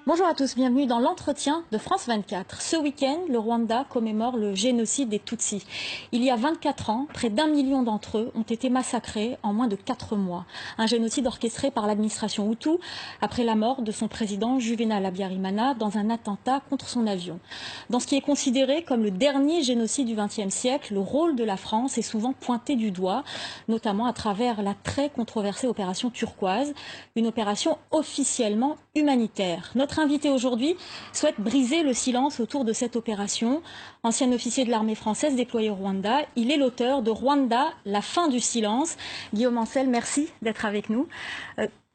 Bonjour à tous, bienvenue dans l'entretien de France 24. Ce week-end, le Rwanda commémore le génocide des Tutsis. Il y a 24 ans, près d'1 million d'entre eux ont été massacrés en moins de 4 mois. Un génocide orchestré par l'administration Hutu après la mort de son président Juvenal Habyarimana dans un attentat contre son avion. Dans ce qui est considéré comme le dernier génocide du XXe siècle, le rôle de la France est souvent pointé du doigt, notamment à travers la très controversée opération Turquoise, une opération officiellement humanitaire. Notre invité aujourd'hui souhaite briser le silence autour de cette opération. Ancien officier de l'armée française déployé au Rwanda, il est l'auteur de Rwanda, la fin du silence. Guillaume Ancel, merci d'être avec nous.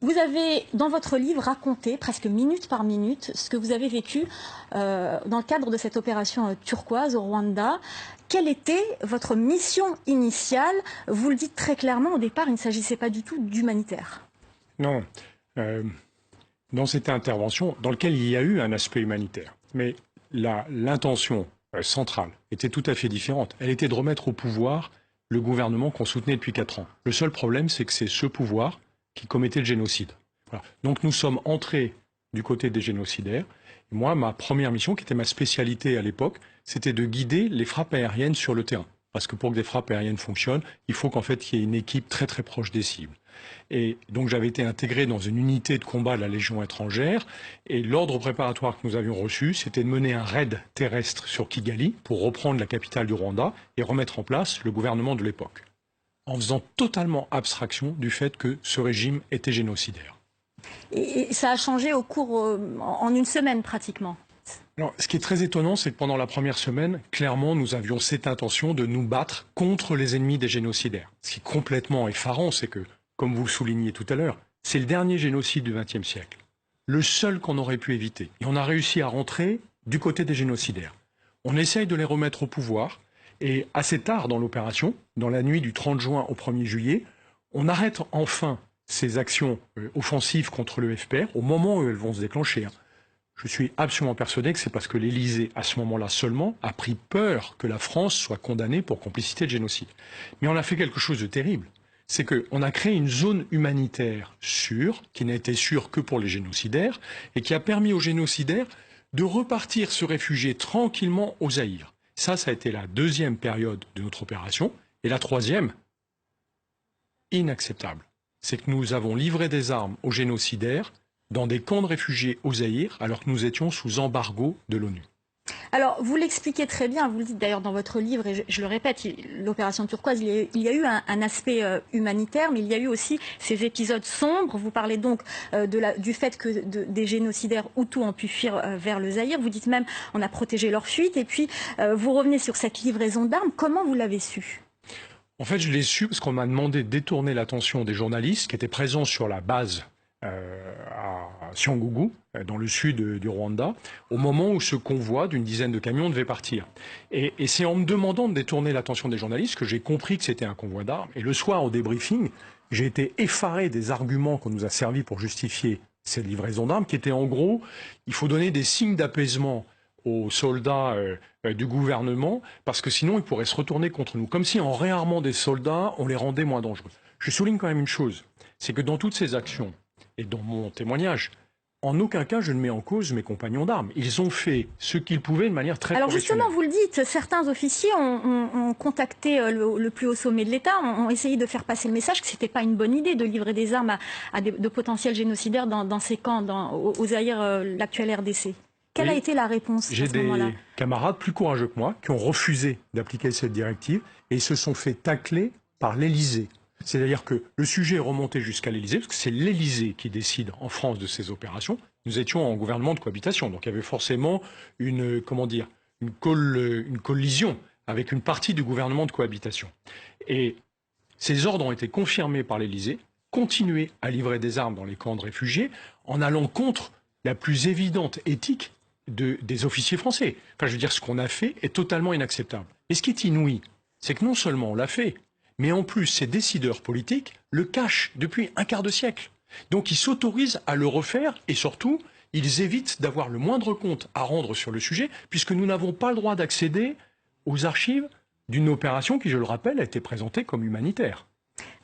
Vous avez, dans votre livre, raconté, presque minute par minute, ce que vous avez vécu dans le cadre de cette opération Turquoise au Rwanda. Quelle était votre mission initiale? Vous le dites très clairement, au départ, il ne s'agissait pas du tout d'humanitaire. Non. Dans cette intervention, dans laquelle il y a eu un aspect humanitaire, mais l'intention centrale était tout à fait différente. Elle était de remettre au pouvoir le gouvernement qu'on soutenait depuis 4 ans. Le seul problème, c'est que c'est ce pouvoir qui commettait le génocide. Voilà. Donc nous sommes entrés du côté des génocidaires. Et moi, ma première mission, qui était ma spécialité à l'époque, c'était de guider les frappes aériennes sur le terrain. Parce que pour que des frappes aériennes fonctionnent, il faut qu'en fait, il y ait une équipe très très proche des cibles. Et donc j'avais été intégré dans une unité de combat de la Légion étrangère, et l'ordre préparatoire que nous avions reçu, c'était de mener un raid terrestre sur Kigali pour reprendre la capitale du Rwanda et remettre en place le gouvernement de l'époque, en faisant totalement abstraction du fait que ce régime était génocidaire. Et ça a changé au cours, en une semaine pratiquement. Alors, ce qui est très étonnant, c'est que pendant la première semaine, clairement, nous avions cette intention de nous battre contre les ennemis des génocidaires. Ce qui est complètement effarant, c'est que, comme vous le souligniez tout à l'heure, c'est le dernier génocide du XXe siècle. Le seul qu'on aurait pu éviter. Et on a réussi à rentrer du côté des génocidaires. On essaye de les remettre au pouvoir, et assez tard dans l'opération, dans la nuit du 30 juin au 1er juillet, on arrête enfin ces actions offensives contre le FPR au moment où elles vont se déclencher. Je suis absolument persuadé que c'est parce que l'Élysée, à ce moment-là seulement, a pris peur que la France soit condamnée pour complicité de génocide. Mais on a fait quelque chose de terrible. C'est qu'on a créé une zone humanitaire sûre, qui n'a été sûre que pour les génocidaires, et qui a permis aux génocidaires de repartir se réfugier tranquillement au Zaïre. Ça a été la deuxième période de notre opération. Et la troisième, inacceptable, c'est que nous avons livré des armes aux génocidaires dans des camps de réfugiés au Zaïre, alors que nous étions sous embargo de l'ONU. Alors, vous l'expliquez très bien, vous le dites d'ailleurs dans votre livre, et je le répète, l'opération Turquoise, il y a eu un aspect humanitaire, mais il y a eu aussi ces épisodes sombres. Vous parlez donc du fait que des génocidaires Hutus ont pu fuir vers le Zaïre. Vous dites même, on a protégé leur fuite, et puis vous revenez sur cette livraison d'armes. Comment vous l'avez su ? En fait, je l'ai su parce qu'on m'a demandé de détourner l'attention des journalistes qui étaient présents sur la base à Cyangugu, dans le sud du Rwanda, au moment où ce convoi d'une dizaine de camions devait partir. Et c'est en me demandant de détourner l'attention des journalistes que j'ai compris que c'était un convoi d'armes. Et le soir, au débriefing, j'ai été effaré des arguments qu'on nous a servis pour justifier cette livraison d'armes, qui étaient en gros, il faut donner des signes d'apaisement aux soldats du gouvernement, parce que sinon ils pourraient se retourner contre nous. Comme si en réarmant des soldats, on les rendait moins dangereux. Je souligne quand même une chose, c'est que dans toutes ces actions, et dans mon témoignage, en aucun cas je ne mets en cause mes compagnons d'armes. Ils ont fait ce qu'ils pouvaient de manière très professionnelle. Alors justement, vous le dites, certains officiers ont contacté le plus haut sommet de l'État, ont essayé de faire passer le message que ce n'était pas une bonne idée de livrer des armes à de potentiels génocidaires dans ces camps, au Zaïre, l'actuel RDC. Quelle a été la réponse à ce moment-là ? J'ai des camarades plus courageux que moi qui ont refusé d'appliquer cette directive et ils se sont fait tacler par l'Élysée. C'est-à-dire que le sujet est remonté jusqu'à l'Élysée, parce que c'est l'Élysée qui décide en France de ces opérations. Nous étions en gouvernement de cohabitation, donc il y avait forcément une collision avec une partie du gouvernement de cohabitation. Et ces ordres ont été confirmés par l'Élysée, continuer à livrer des armes dans les camps de réfugiés en allant contre la plus évidente éthique des officiers français. Enfin, je veux dire, ce qu'on a fait est totalement inacceptable. Et ce qui est inouï, c'est que non seulement on l'a fait, mais en plus, ces décideurs politiques le cachent depuis un quart de siècle. Donc ils s'autorisent à le refaire et surtout, ils évitent d'avoir le moindre compte à rendre sur le sujet, puisque nous n'avons pas le droit d'accéder aux archives d'une opération qui, je le rappelle, a été présentée comme humanitaire.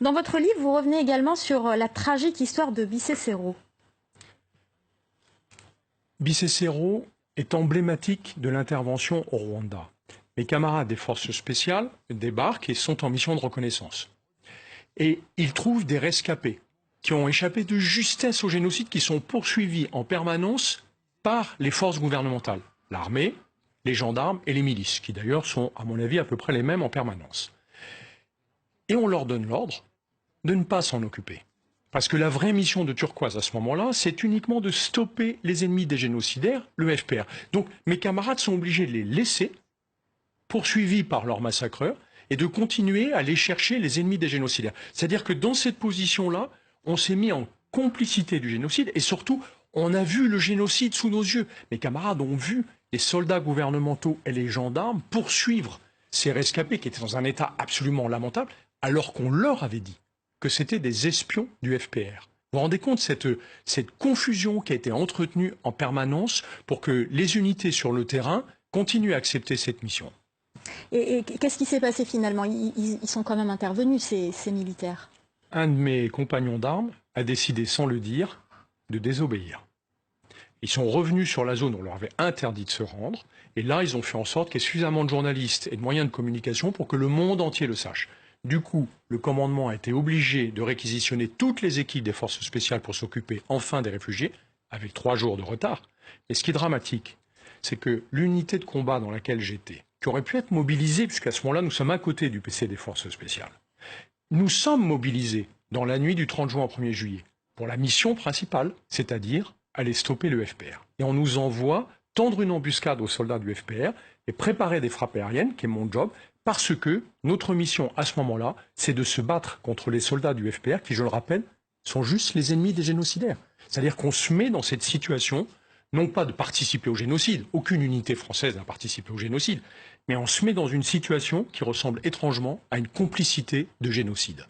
Dans votre livre, vous revenez également sur la tragique histoire de Bicécéro. Bicécero est emblématique de l'intervention au Rwanda. Mes camarades des forces spéciales débarquent et sont en mission de reconnaissance. Et ils trouvent des rescapés qui ont échappé de justesse au génocide, qui sont poursuivis en permanence par les forces gouvernementales, l'armée, les gendarmes et les milices, qui d'ailleurs sont, à mon avis, à peu près les mêmes en permanence. Et on leur donne l'ordre de ne pas s'en occuper. Parce que la vraie mission de Turquoise à ce moment-là, c'est uniquement de stopper les ennemis des génocidaires, le FPR. Donc mes camarades sont obligés de les laisser, poursuivis par leurs massacreurs, et de continuer à aller chercher les ennemis des génocidaires. C'est-à-dire que dans cette position-là, on s'est mis en complicité du génocide, et surtout, on a vu le génocide sous nos yeux. Mes camarades ont vu les soldats gouvernementaux et les gendarmes poursuivre ces rescapés qui étaient dans un état absolument lamentable, alors qu'on leur avait dit que c'était des espions du FPR. Vous vous rendez compte cette confusion qui a été entretenue en permanence pour que les unités sur le terrain continuent à accepter cette mission. Et qu'est-ce qui s'est passé finalement? Ils sont quand même intervenus, ces militaires. Un de mes compagnons d'armes a décidé, sans le dire, de désobéir. Ils sont revenus sur la zone où on leur avait interdit de se rendre, et là, ils ont fait en sorte qu'il y ait suffisamment de journalistes et de moyens de communication pour que le monde entier le sache. Du coup, le commandement a été obligé de réquisitionner toutes les équipes des forces spéciales pour s'occuper enfin des réfugiés, avec 3 jours de retard. Et ce qui est dramatique, c'est que l'unité de combat dans laquelle j'étais, qui aurait pu être mobilisée, puisqu'à ce moment-là, nous sommes à côté du PC des forces spéciales, nous sommes mobilisés dans la nuit du 30 juin au 1er juillet pour la mission principale, c'est-à-dire aller stopper le FPR. Et on nous envoie tendre une embuscade aux soldats du FPR et préparer des frappes aériennes, qui est mon job, parce que notre mission à ce moment-là, c'est de se battre contre les soldats du FPR qui, je le rappelle, sont juste les ennemis des génocidaires. C'est-à-dire qu'on se met dans cette situation, non pas de participer au génocide, aucune unité française n'a participé au génocide, mais on se met dans une situation qui ressemble étrangement à une complicité de génocide.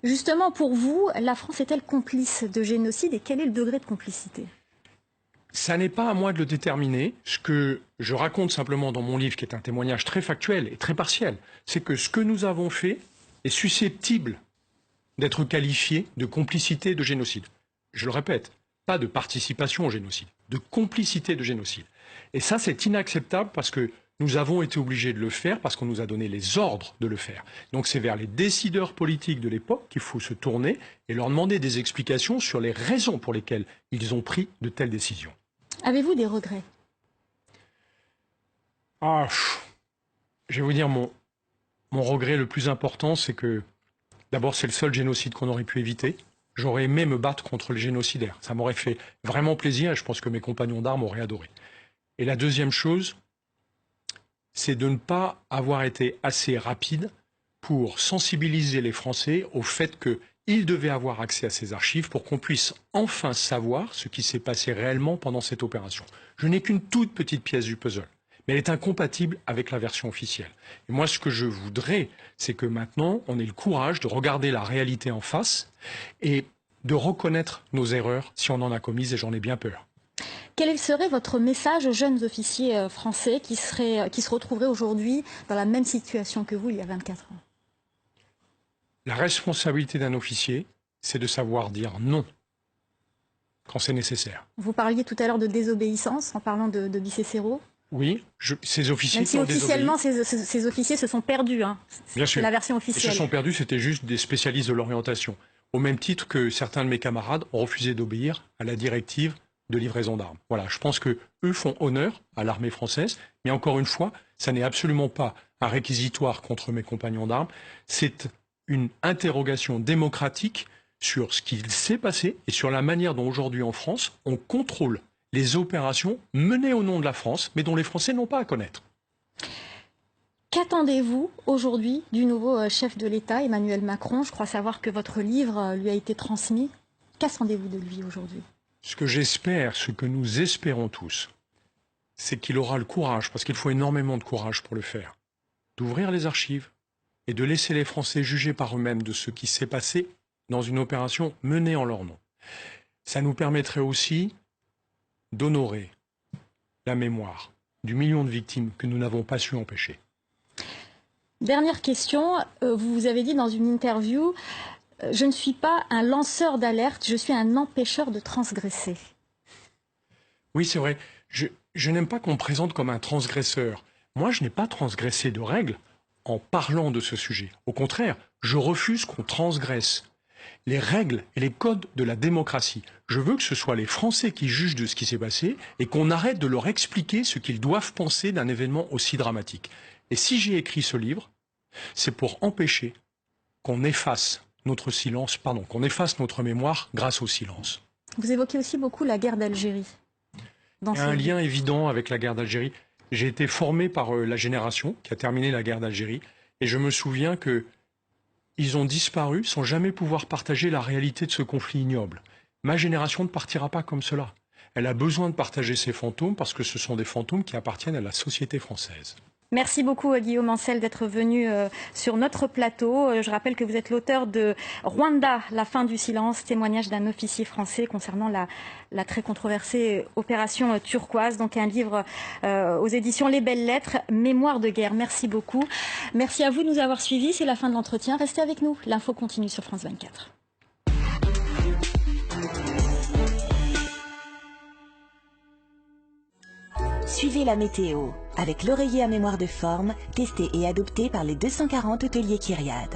Justement, pour vous, la France est-elle complice de génocide et quel est le degré de complicité? Ça n'est pas à moi de le déterminer. Ce que je raconte simplement dans mon livre, qui est un témoignage très factuel et très partiel, c'est que ce que nous avons fait est susceptible d'être qualifié de complicité de génocide. Je le répète, pas de participation au génocide, de complicité de génocide. Et ça, c'est inacceptable parce que nous avons été obligés de le faire, parce qu'on nous a donné les ordres de le faire. Donc c'est vers les décideurs politiques de l'époque qu'il faut se tourner et leur demander des explications sur les raisons pour lesquelles ils ont pris de telles décisions. Avez-vous des regrets? Je vais vous dire, mon regret le plus important, c'est que, d'abord, c'est le seul génocide qu'on aurait pu éviter. J'aurais aimé me battre contre les génocidaires. Ça m'aurait fait vraiment plaisir et je pense que mes compagnons d'armes auraient adoré. Et la deuxième chose, c'est de ne pas avoir été assez rapide pour sensibiliser les Français au fait qu'ils devaient avoir accès à ces archives pour qu'on puisse enfin savoir ce qui s'est passé réellement pendant cette opération. Je n'ai qu'une toute petite pièce du puzzle, mais elle est incompatible avec la version officielle. Et moi, ce que je voudrais, c'est que maintenant, on ait le courage de regarder la réalité en face et de reconnaître nos erreurs si on en a commises, et j'en ai bien peur. Quel serait votre message aux jeunes officiers français qui se retrouveraient aujourd'hui dans la même situation que vous il y a 24 ans? La responsabilité d'un officier, c'est de savoir dire non quand c'est nécessaire. Vous parliez tout à l'heure de désobéissance en parlant de Bicécero. Oui, ces officiers même si officiellement ces officiers se sont perdus. Hein. Bien sûr. La version officielle. Ils se sont perdus, c'était juste des spécialistes de l'orientation. Au même titre que certains de mes camarades ont refusé d'obéir à la directive de livraison d'armes. Voilà, je pense que eux font honneur à l'armée française, mais encore une fois, ça n'est absolument pas un réquisitoire contre mes compagnons d'armes, c'est une interrogation démocratique sur ce qu'il s'est passé et sur la manière dont aujourd'hui en France, on contrôle les opérations menées au nom de la France, mais dont les Français n'ont pas à connaître. Qu'attendez-vous aujourd'hui du nouveau chef de l'État, Emmanuel Macron? Je crois savoir que votre livre lui a été transmis. Qu'attendez-vous de lui aujourd'hui? Ce que j'espère, ce que nous espérons tous, c'est qu'il aura le courage, parce qu'il faut énormément de courage pour le faire, d'ouvrir les archives et de laisser les Français juger par eux-mêmes de ce qui s'est passé dans une opération menée en leur nom. Ça nous permettrait aussi d'honorer la mémoire du million de victimes que nous n'avons pas su empêcher. Dernière question, vous avez dit dans une interview « Je ne suis pas un lanceur d'alerte, je suis un empêcheur de transgresser ». Oui, c'est vrai. Je n'aime pas qu'on me présente comme un transgresseur. Moi, je n'ai pas transgressé de règles en parlant de ce sujet. Au contraire, je refuse qu'on transgresse les règles et les codes de la démocratie. Je veux que ce soit les Français qui jugent de ce qui s'est passé et qu'on arrête de leur expliquer ce qu'ils doivent penser d'un événement aussi dramatique. Et si j'ai écrit ce livre, c'est pour empêcher qu'on efface notre silence, pardon, qu'on efface notre mémoire grâce au silence. Vous évoquez aussi beaucoup la guerre d'Algérie dans Il y a ce un livre. lien évident avec la guerre d'Algérie. J'ai été formé par la génération qui a terminé la guerre d'Algérie et je me souviens que ils ont disparu sans jamais pouvoir partager la réalité de ce conflit ignoble. Ma génération ne partira pas comme cela. Elle a besoin de partager ses fantômes parce que ce sont des fantômes qui appartiennent à la société française. Merci beaucoup Guillaume Ancel d'être venu sur notre plateau. Je rappelle que vous êtes l'auteur de Rwanda, la fin du silence, témoignage d'un officier français concernant la très controversée opération turquoise, donc un livre aux éditions Les Belles Lettres, Mémoire de guerre. Merci beaucoup. Merci à vous de nous avoir suivis. C'est la fin de l'entretien. Restez avec nous. L'info continue sur France 24. Suivez la météo avec l'oreiller à mémoire de forme, testé et adopté par les 240 hôteliers Kyriade.